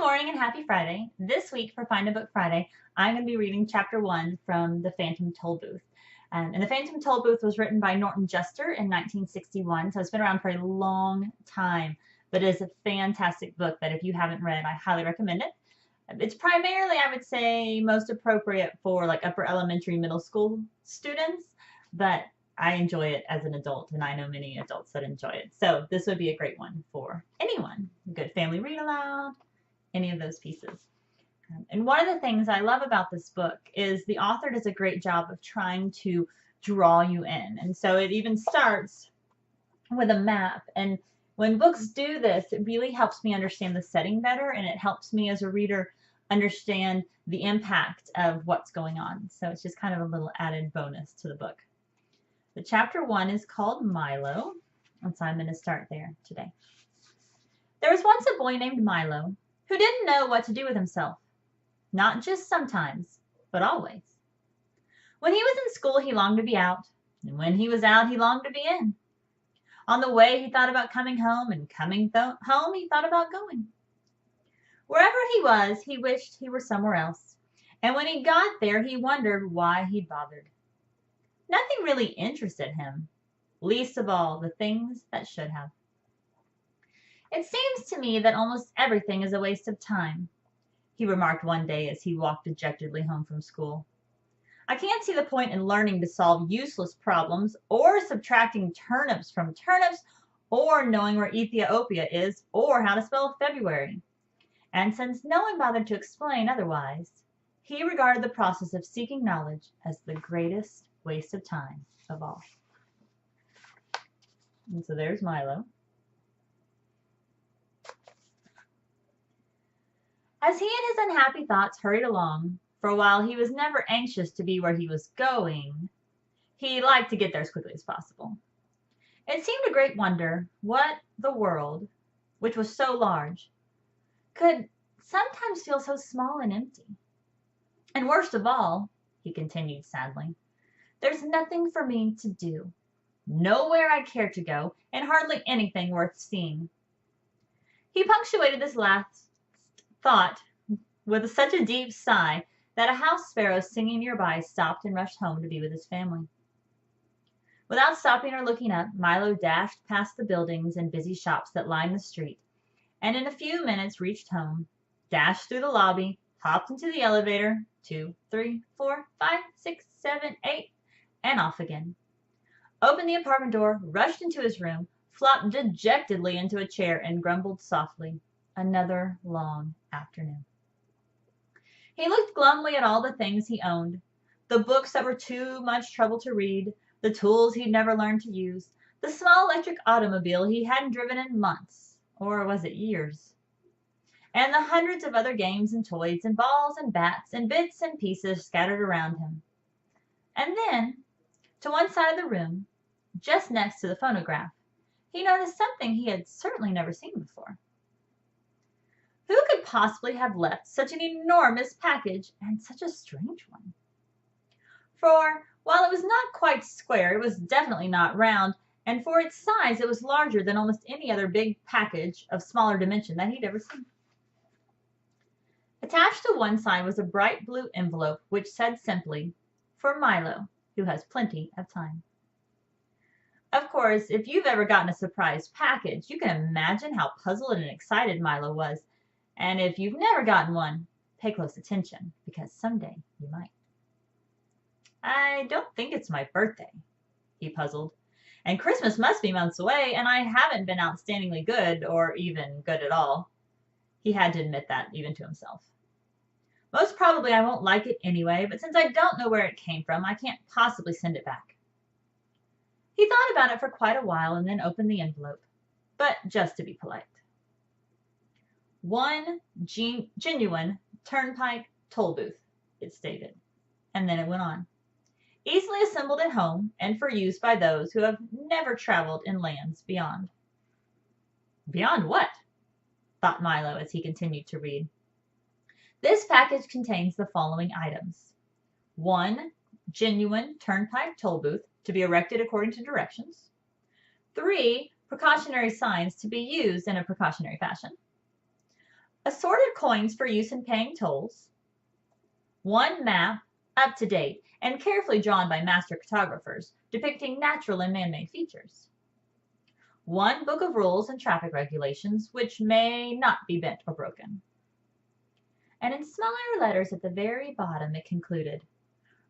morning and happy Friday. This week for Find a Book Friday, I'm going to be reading chapter 1 from The Phantom Tollbooth. And The Phantom Tollbooth was written by Norton in 1961, so it's been around for a long time, but it is a fantastic book that if you haven't read, I highly recommend it. It's primarily, I would say, most appropriate for like upper elementary, middle school students, but I enjoy it as an adult, and I know many adults that enjoy it. So this would be a great one for anyone. Good family read aloud, any of those pieces. And one of the things I love about this book is the author does a great job of trying to draw you in. And so it even starts with a map. And when books do this, it really helps me understand the setting better, and it helps me as a reader understand the impact of what's going on. So it's just kind of a little added bonus to the book. The chapter 1 is called Milo, and so I'm going to start there today. There was once a boy named Milo who didn't know what to do with himself. Not just sometimes, but always. When he was in school, he longed to be out, and when he was out, he longed to be in. On the way, he thought about coming home, and coming home, he thought about going. Wherever he was, he wished he were somewhere else, and when he got there, he wondered why he'd bothered. Nothing really interested him, least of all the things that should have. It seems to me that almost everything is a waste of time, he remarked one day as he walked dejectedly home from school. I can't see the point in learning to solve useless problems, or subtracting turnips from turnips, or knowing where Ethiopia is, or how to spell February. And since no one bothered to explain otherwise, he regarded the process of seeking knowledge as the greatest waste of time of all. And so there's Milo. As he and his unhappy thoughts hurried along, for while he was never anxious to be where he was going, he liked to get there as quickly as possible. It seemed a great wonder what the world, which was so large, could sometimes feel so small and empty. And worst of all, he continued sadly, there's nothing for me to do, nowhere I care to go, and hardly anything worth seeing. He punctuated this last thought with such a deep sigh that a house sparrow singing nearby stopped and rushed home to be with his family. Without stopping or looking up, Milo dashed past the buildings and busy shops that lined the street, and in a few minutes reached home, dashed through the lobby, hopped into the elevator, 2, 3, 4, 5, 6, 7, 8, and off again. Opened the apartment door, rushed into his room, flopped dejectedly into a chair, and grumbled softly, another long afternoon. He looked glumly at all the things he owned, the books that were too much trouble to read, the tools he'd never learned to use, the small electric automobile he hadn't driven in months, or was it years, and the hundreds of other games and toys and balls and bats and bits and pieces scattered around him. And then, to one side of the room, just next to the phonograph, he noticed something he had certainly never seen before. Who could possibly have left such an enormous package, and such a strange one? For, while it was not quite square, it was definitely not round, and for its size it was larger than almost any other big package of smaller dimension that he'd ever seen. Attached to one side was a bright blue envelope which said simply, "For Milo, who has plenty of time." Of course, if you've ever gotten a surprise package, you can imagine how puzzled and excited Milo was. And if you've never gotten one, pay close attention, because someday you might. I don't think it's my birthday, he puzzled. And Christmas must be months away, and I haven't been outstandingly good, or even good at all. He had to admit that, even to himself. Most probably I won't like it anyway, but since I don't know where it came from, I can't possibly send it back. He thought about it for quite a while and then opened the envelope, but just to be polite. One genuine Turnpike Tollbooth, it stated, and then it went on. Easily assembled at home and for use by those who have never traveled in lands beyond. Beyond what? Thought Milo as he continued to read. This package contains the following items. 1 genuine Turnpike Tollbooth to be erected according to directions. 3 precautionary signs to be used in a precautionary fashion. assorted coins for use in paying tolls, one map, up to date and carefully drawn by master cartographers, depicting natural and man-made features, one book of rules and traffic regulations, which may not be bent or broken. And in smaller letters at the very bottom, it concluded,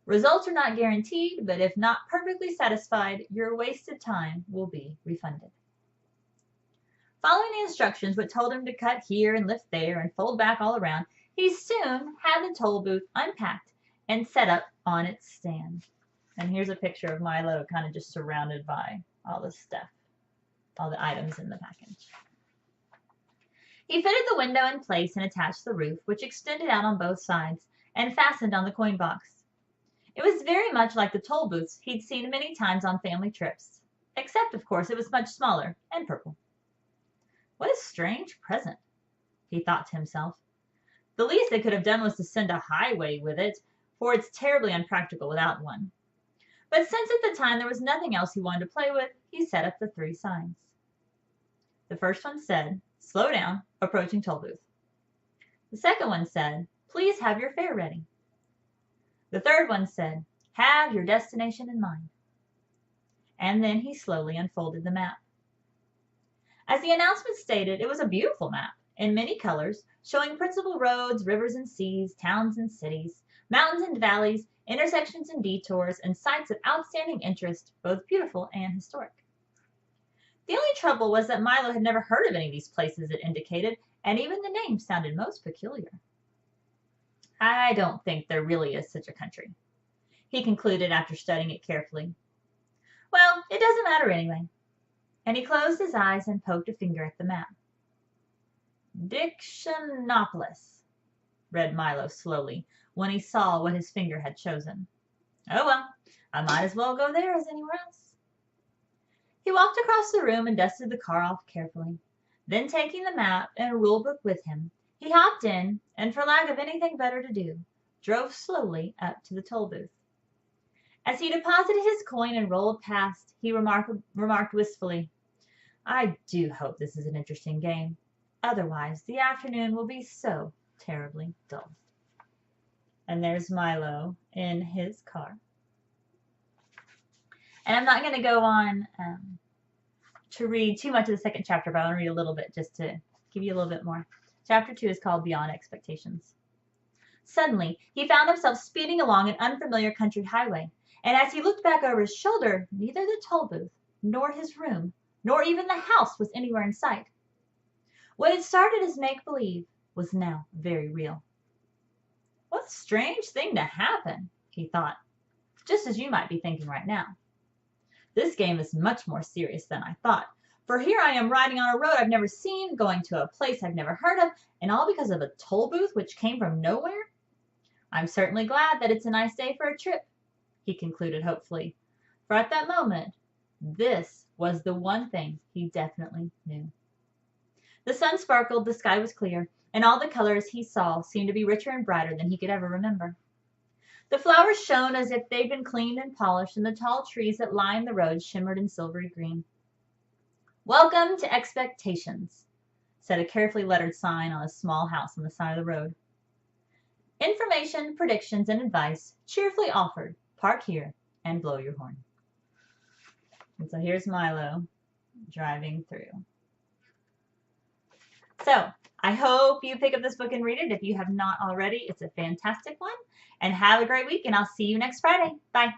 results are not guaranteed, but if not perfectly satisfied, your wasted time will be refunded. Following the instructions which told him to cut here and lift there and fold back all around, he soon had the toll booth unpacked and set up on its stand. And here's a picture of Milo kind of just surrounded by all the stuff, all the items in the package. He fitted the window in place and attached the roof, which extended out on both sides, and fastened on the coin box. It was very much like the toll booths he'd seen many times on family trips, except, of course, it was much smaller and purple. What a strange present, he thought to himself. The least they could have done was to send a highway with it, for it's terribly unpractical without one. But since at the time there was nothing else he wanted to play with, he set up the 3 signs. The first one said, slow down, approaching toll booth. The second one said, please have your fare ready. The third one said, have your destination in mind. And then he slowly unfolded the map. As the announcement stated, it was a beautiful map in many colors, showing principal roads, rivers and seas, towns and cities, mountains and valleys, intersections and detours, and sites of outstanding interest, both beautiful and historic. The only trouble was that Milo had never heard of any of these places it indicated, and even the name sounded most peculiar. I don't think there really is such a country, he concluded after studying it carefully. Well, it doesn't matter anyway. And he closed his eyes and poked a finger at the map. Dictionopolis, read Milo slowly, when he saw what his finger had chosen. Oh well, I might as well go there as anywhere else. He walked across the room and dusted the car off carefully. Then taking the map and a rule book with him, he hopped in and, for lack of anything better to do, drove slowly up to the toll booth. As he deposited his coin and rolled past, he remarked wistfully, I do hope this is an interesting game. Otherwise, the afternoon will be so terribly dull. And there's Milo in his car. And I'm not going to go on to read too much of the second chapter, but I want to read a little bit just to give you a little bit more. Chapter 2 is called Beyond Expectations. Suddenly, he found himself speeding along an unfamiliar country highway, and as he looked back over his shoulder, neither the toll booth, nor his room, nor even the house was anywhere in sight. What had started as make-believe was now very real. What a strange thing to happen, he thought, just as you might be thinking right now. This game is much more serious than I thought, for here I am riding on a road I've never seen, going to a place I've never heard of, and all because of a toll booth which came from nowhere. I'm certainly glad that it's a nice day for a trip, he concluded hopefully, for at that moment, this was the one thing he definitely knew. The sun sparkled, the sky was clear, and all the colors he saw seemed to be richer and brighter than he could ever remember. The flowers shone as if they'd been cleaned and polished, and the tall trees that lined the road shimmered in silvery green. Welcome to Expectations, said a carefully lettered sign on a small house on the side of the road. Information, predictions, and advice cheerfully offered. Park here and blow your horn. And so here's Milo driving through. So I hope you pick up this book and read it. If you have not already, it's a fantastic one. And have a great week, and I'll see you next Friday. Bye.